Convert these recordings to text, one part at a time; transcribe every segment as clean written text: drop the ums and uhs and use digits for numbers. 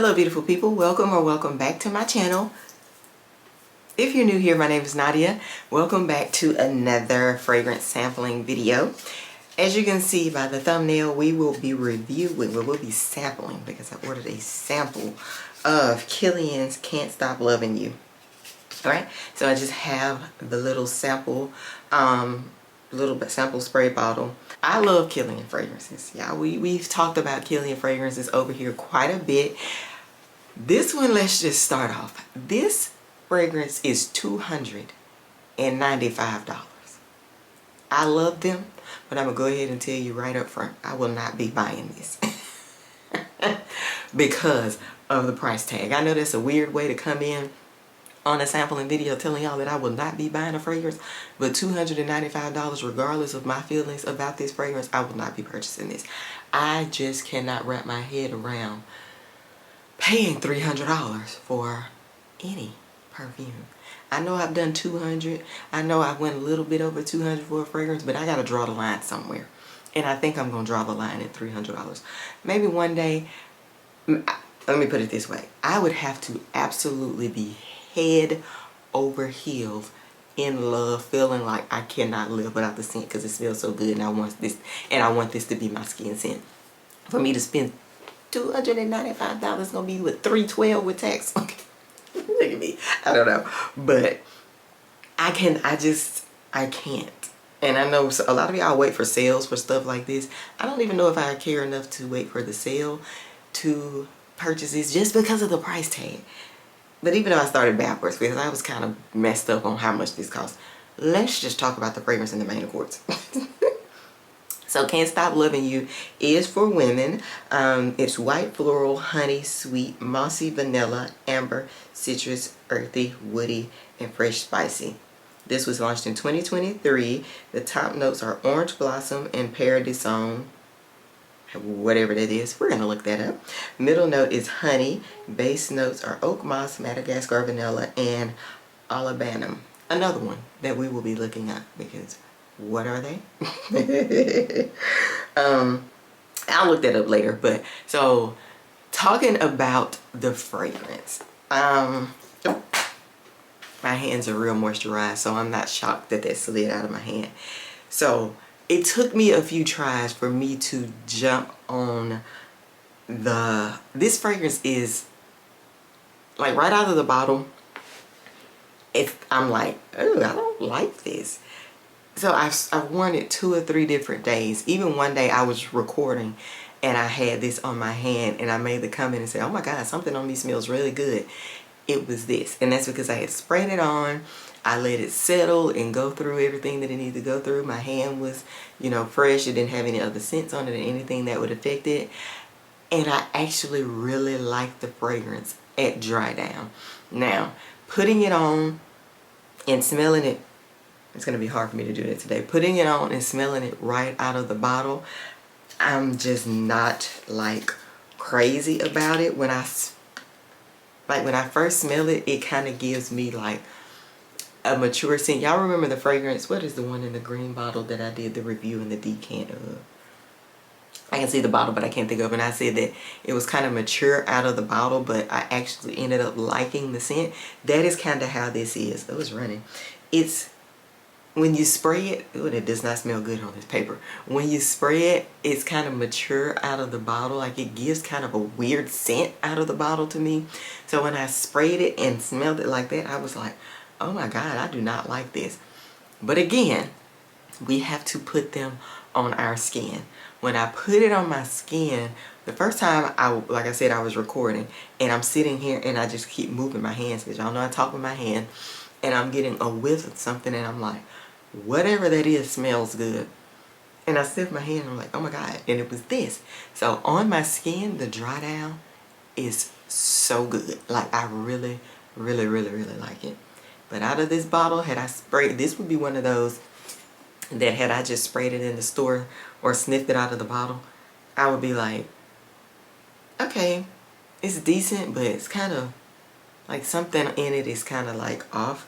Hello beautiful people, welcome back to my channel. If you're new here, my name is Nadia. Welcome back to another fragrance sampling video. As you can see by the thumbnail, we will be sampling, because I ordered a sample of Kilian's Can't Stop Loving You. Alright, so I just have the little sample sample spray bottle. I love Kilian fragrances. Yeah, we've talked about Kilian fragrances over here quite a bit. This one, let's just start off. This fragrance is $295. I love them, but I'm gonna go ahead and tell you right up front, I will not be buying this because of the price tag. I know that's a weird way to come in on a sampling video telling y'all that I will not be buying a fragrance, but $295, regardless of my feelings about this fragrance, I will not be purchasing this. I just cannot wrap my head around paying $300 for any perfume. I know I've done $200. I know I went a little bit over $200 for a fragrance, but I gotta draw the line somewhere. And I think I'm gonna draw the line at $300. Maybe one day, let me put it this way. I would have to absolutely be head over heels in love, feeling like I cannot live without the scent because it smells so good, and I want this to be my skin scent. For me to spend $295 gonna be with $312 with tax. Look at me. I don't know, but I can't. And I know a lot of y'all wait for sales for stuff like this. I don't even know if I care enough to wait for the sale to purchase this just because of the price tag. But even if I started backwards, because I was kind of messed up on how much this costs, let's just talk about the fragrance in the main accords. So Can't Stop Loving You is for women. It's white floral, honey, sweet, mossy, vanilla, amber, citrus, earthy, woody, and fresh spicy. This was launched in 2023. The top notes are orange blossom and paradisone, whatever that is. We're gonna look that up. Middle note is honey. Base notes are oak moss, Madagascar vanilla, and olibanum. Another one that we will be looking at, because what are they? I'll look that up later. But so talking about the fragrance, my hands are real moisturized, so I'm not shocked that that slid out of my hand. So it took me a few tries for me to jump on this fragrance is like right out of the bottle. I'm like, oh, I don't like this. So I've worn it 2 or 3 different days. Even one day I was recording and I had this on my hand and I made the comment and said, oh my God, something on me smells really good. It was this. And that's because I had sprayed it on. I let it settle and go through everything that it needed to go through. My hand was, fresh. It didn't have any other scents on it or anything that would affect it. And I actually really liked the fragrance at dry down. Now, putting it on and smelling it, it's going to be hard for me to do that today. Putting it on and smelling it right out of the bottle, I'm just not like crazy about it. When I first smell it, it kind of gives me like a mature scent. Y'all remember the fragrance? What is the one in the green bottle that I did the review in the decant of? I can see the bottle, but I can't think of it. And I said that it was kind of mature out of the bottle, but I actually ended up liking the scent. That is kind of how this is. Oh, it's running. When you spray it, ooh, it does not smell good on this paper. When you spray it, it's kind of mature out of the bottle. Like it gives kind of a weird scent out of the bottle to me. So when I sprayed it and smelled it like that, I was like, oh my God, I do not like this. But again, we have to put them on our skin. When I put it on my skin, the first time, like I said, I was recording and I'm sitting here and I just keep moving my hands because y'all know I talk with my hand, and I'm getting a whiff of something and I'm like, whatever that is smells good. And I sniff my hand and I'm like, oh my God, and it was this. So on my skin, the dry down is so good. Like I really, really, really, really like it. But out of this bottle, had I sprayed, this would be one of those that had I just sprayed it in the store or sniffed it out of the bottle, I would be like, okay, it's decent, but it's kind of like something in it is kind of like off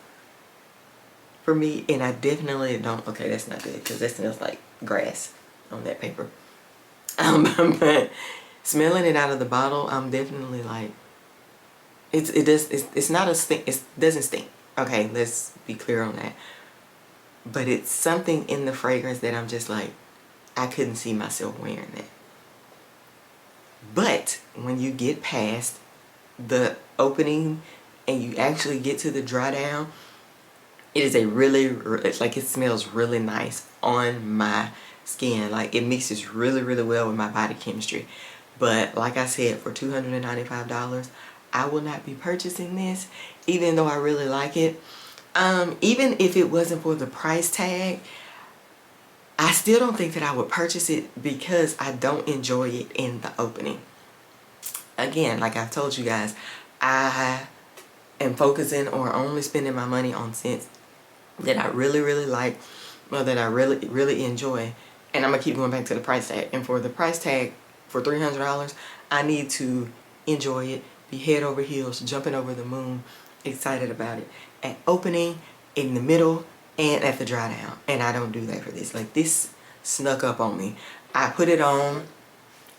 for me. And I definitely don't, okay, that's not good because that smells like grass on that paper. But smelling it out of the bottle, I'm definitely like, It's not a stink. It doesn't stink. Okay, let's be clear on that. But it's something in the fragrance that I'm just like, I couldn't see myself wearing that. But when you get past the opening and you actually get to the dry down, it is a really, it's like it smells really nice on my skin. Like it mixes really, really well with my body chemistry. But like I said, for $295, I will not be purchasing this, even though I really like it. Even if it wasn't for the price tag, I still don't think that I would purchase it because I don't enjoy it in the opening. Again, like I've told you guys, I am focusing or only spending my money on scents that I really, really like, or that I really, really enjoy. And I'm going to keep going back to the price tag. And for the price tag for $300, I need to enjoy it, be head over heels, jumping over the moon, excited about it. At opening, in the middle, and at the dry down. And I don't do that for this. Like this snuck up on me. I put it on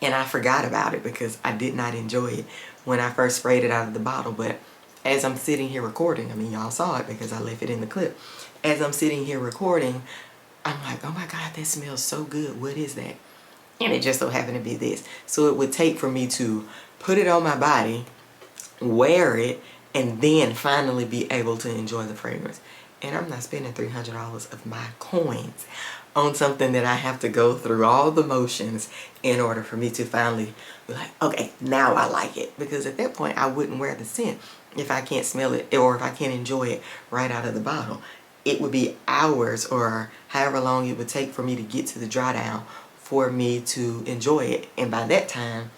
and I forgot about it because I did not enjoy it when I first sprayed it out of the bottle. But as I'm sitting here recording, I mean y'all saw it because I left it in the clip. As I'm sitting here recording, I'm like, oh my God, that smells so good. What is that? And it just so happened to be this. So it would take for me to put it on my body, wear it, and then finally be able to enjoy the fragrance. And I'm not spending $300 of my coins on something that I have to go through all the motions in order for me to finally be like, okay, now I like it. Because at that point, I wouldn't wear the scent if I can't smell it or if I can't enjoy it right out of the bottle. It would be hours or however long it would take for me to get to the dry down for me to enjoy it. And by that time,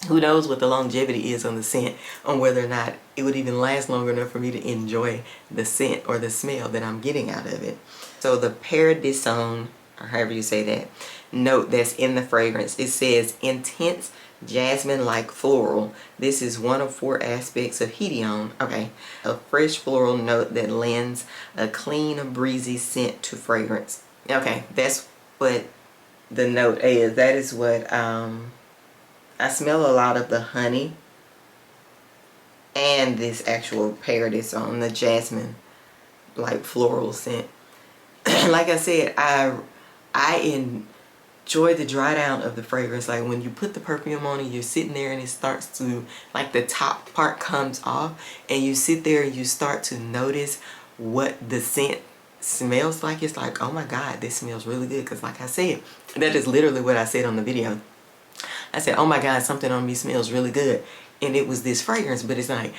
who knows what the longevity is on the scent, on whether or not it would even last long enough for me to enjoy the scent or the smell that I'm getting out of it. So the Paradisone, or however you say that, note that's in the fragrance, it says intense jasmine-like floral. This is one of 4 aspects of Hedione. Okay, a fresh floral note that lends a clean, breezy scent to fragrance. Okay, that's what the note is. That is what I smell a lot of the honey and this actual Paradisone, the jasmine like floral scent. Like I said, I enjoy the dry down of the fragrance. Like when you put the perfume on and you're sitting there and it starts to, like the top part comes off and you sit there and you start to notice what the scent smells like. It's like, oh my God, this smells really good. Because like I said, that is literally what I said on the video. I said, oh my God, something on me smells really good. And it was this fragrance, but it's like,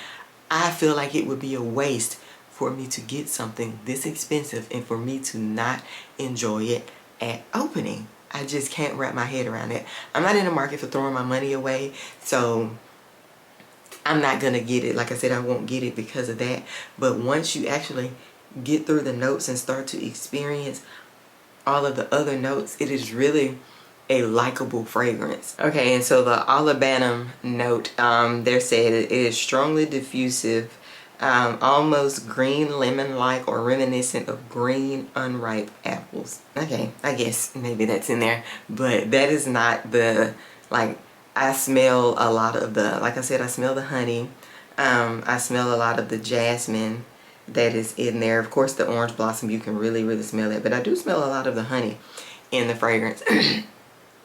I feel like it would be a waste for me to get something this expensive and for me to not enjoy it at opening. I just can't wrap my head around it. I'm not in the market for throwing my money away, so I'm not going to get it. Like I said, I won't get it because of that. But once you actually get through the notes and start to experience all of the other notes, it is really a likable fragrance. Okay, and so the olibanum note, there said it is strongly diffusive, almost green lemon-like or reminiscent of green unripe apples. Okay, I guess maybe that's in there, but that is not the, like, I smell a lot of the, like I said, I smell the honey, I smell a lot of the jasmine that is in there. Of course, the orange blossom, you can really, really smell it, but I do smell a lot of the honey in the fragrance.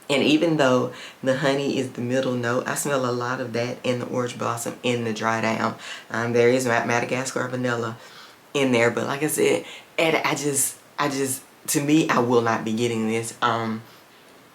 And even though the honey is the middle note, I smell a lot of that in the orange blossom in the dry down. There is Madagascar vanilla in there, but like I said, and I just, to me, I will not be getting this. I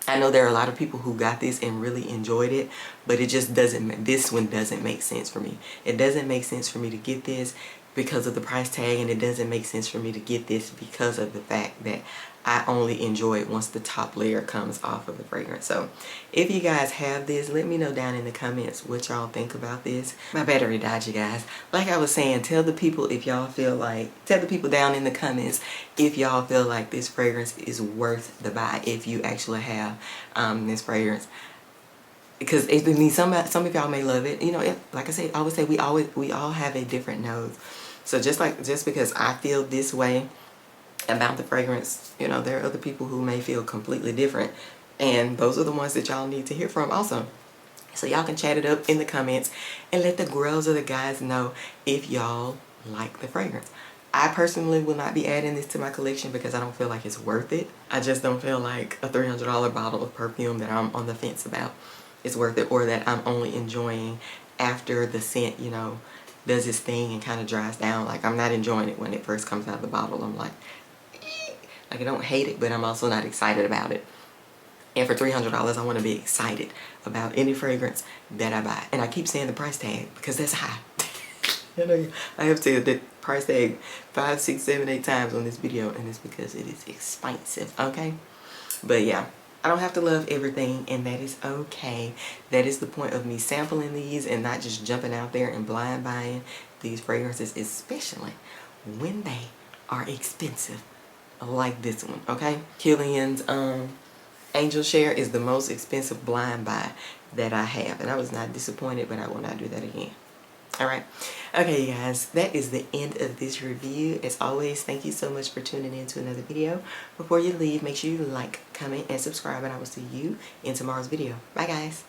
know there are a lot of people who got this and really enjoyed it, but it just doesn't, this one doesn't make sense for me. It doesn't make sense for me to get this because of the price tag, and it doesn't make sense for me to get this because of the fact that I only enjoy it once the top layer comes off of the fragrance. So if you guys have this, let me know down in the comments what y'all think about this. My battery died, you guys. Like I was saying, tell the people if y'all feel like, tell the people down in the comments if y'all feel like this fragrance is worth the buy, if you actually have this fragrance. Because I mean, some of y'all may love it. You know, like I said, I always say we all have a different nose. So just because I feel this way about the fragrance, you know, there are other people who may feel completely different, and those are the ones that y'all need to hear from also. So y'all can chat it up in the comments and let the girls or the guys know if y'all like the fragrance. I personally will not be adding this to my collection because I don't feel like it's worth it. I just don't feel like a $300 bottle of perfume that I'm on the fence about is worth it, or that I'm only enjoying after the scent, you know, does its thing and kind of dries down. Like, I'm not enjoying it when it first comes out of the bottle. I'm like, eh. Like, I don't hate it, but I'm also not excited about it. And for $300, I want to be excited about any fragrance that I buy. And I keep saying the price tag because that's high. I know I have said that price tag 5, 6, 7, 8 times on this video, and it's because it is expensive, okay? But yeah, I don't have to love everything, and that is okay. That is the point of me sampling these and not just jumping out there and blind buying these fragrances, especially when they are expensive like this one, okay? Kilian's Angel Share is the most expensive blind buy that I have, and I was not disappointed, but I will not do that again. Alright, okay you guys, that is the end of this review. As always, thank you so much for tuning in to another video. Before you leave, make sure you like, comment, and subscribe, and I will see you in tomorrow's video. Bye guys.